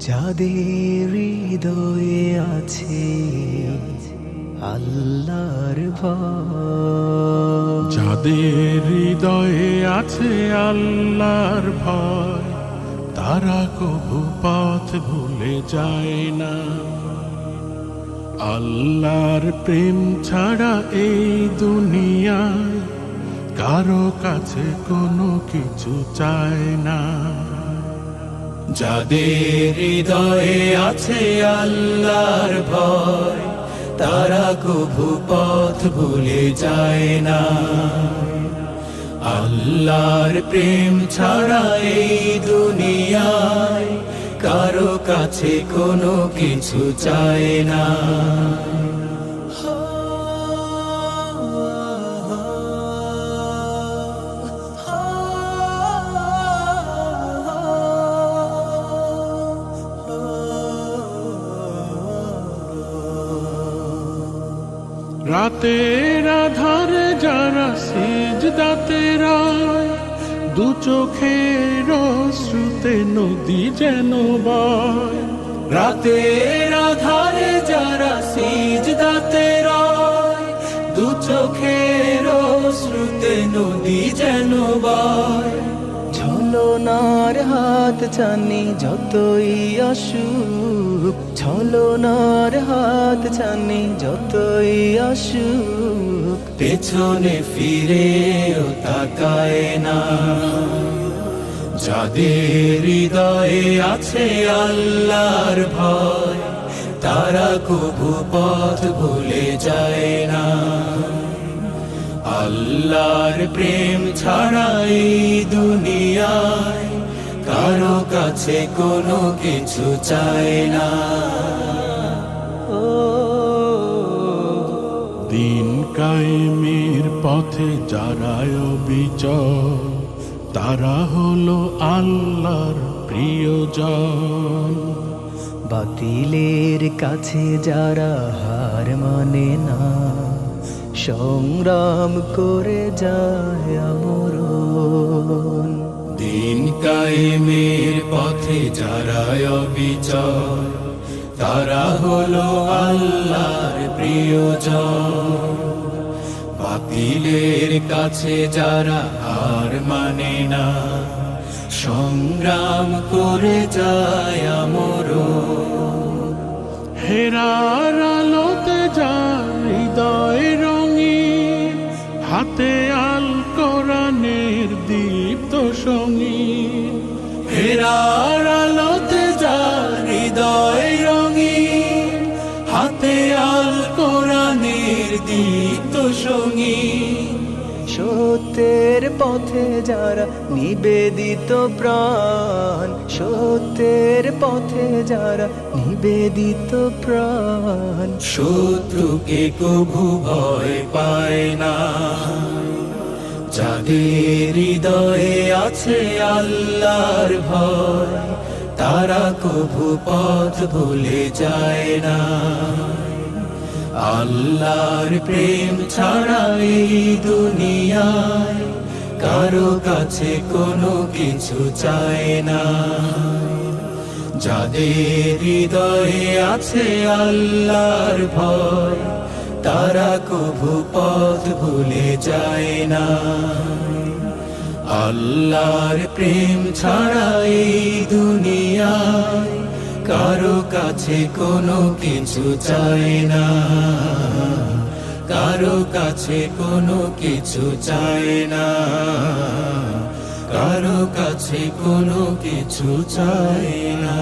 যাদের হৃদয়ে আছে আল্লাহর ভয়, যাদের হৃদয়ে আছে আল্লাহর ভয়, তারা কবু পথ ভুলে যায় না। আল্লাহর প্রেম ছাড়া এই দুনিয়ায় কারো কাছে কোনো কিছু চায় না। যাদের হৃদয়ে আছে আল্লাহর ভয়, তারা কবু পথ ভুলে যায় না। আল্লাহর প্রেম ছাড়া এই দুনিয়ায় কারো কাছে কোনো কিছু চায় না। রাতের আধারে যারা সিজদাতে রয়, দু চোখের অশ্রুতে নদী যেন বয়। রাতের আধারে যারা সিজদাতে রয়, দু চোখের অশ্রুতে নদী যেন বয়। ছলনার হাত জানি যতই আসুক, ছলনার হাত জানি যতই আসুক, পেছনে ফিরেও তাকায় না। যাদের হৃদয়ে আছে আল্লাহর ভয়, তারা কবু পথ ভুলে যায় না। আল্লাহর প্রেম ছাড়া এই দুনিয়ায় কারো কাছে কোনো কিছু চায় না। দিন কায়েমের পথে যারা অবিচল, তারা হলো আল্লাহর প্রিয়জন। বাতিলের কাছে যারা হার মানে না, সংগ্রাম করে যায় আমরণ। দিন কায়েমের পথে যারা অবিচল, তারা হলো আল্লাহর প্রিয়জন। বাতিলের কাছে যারা হার মানে না, সংগ্রাম করে যায় আমরণ। হেরার আলোতে যার হৃদয় রঙিন, হাতে আল কোরআনের দীপ্ত সঙ্গীন। হেরার আলোতে যার হৃদয় রঙিন, হাতে আল কোরআনের দীপ্ত সঙ্গীন। সত্যের পথে যারা নিবেদিত প্রাণ, সত্যের পথে যারা নিবেদিত প্রাণ, শত্রুকে কভু ভয় পায় না। যাদের হৃদয়ে আছে আল্লাহর ভয়, তারা কভু পথ ভুলে যায় না। আল্লাহর প্রেম ছাড়া এই দুনিয়ায় কারো কাছে কোনো কিছু চায় না। যাদের হৃদয়ে আছে আল্লাহর ভয়, তারা কভু পথ ভুলে যায় না। আল্লাহর প্রেম ছাড়া এই দুনিয়ায় কারো কাছে কোনো কিছু চায় না। কারো কাছে কোনো কিছু চায় না। কারো কাছে কোনো কিছু চায় না।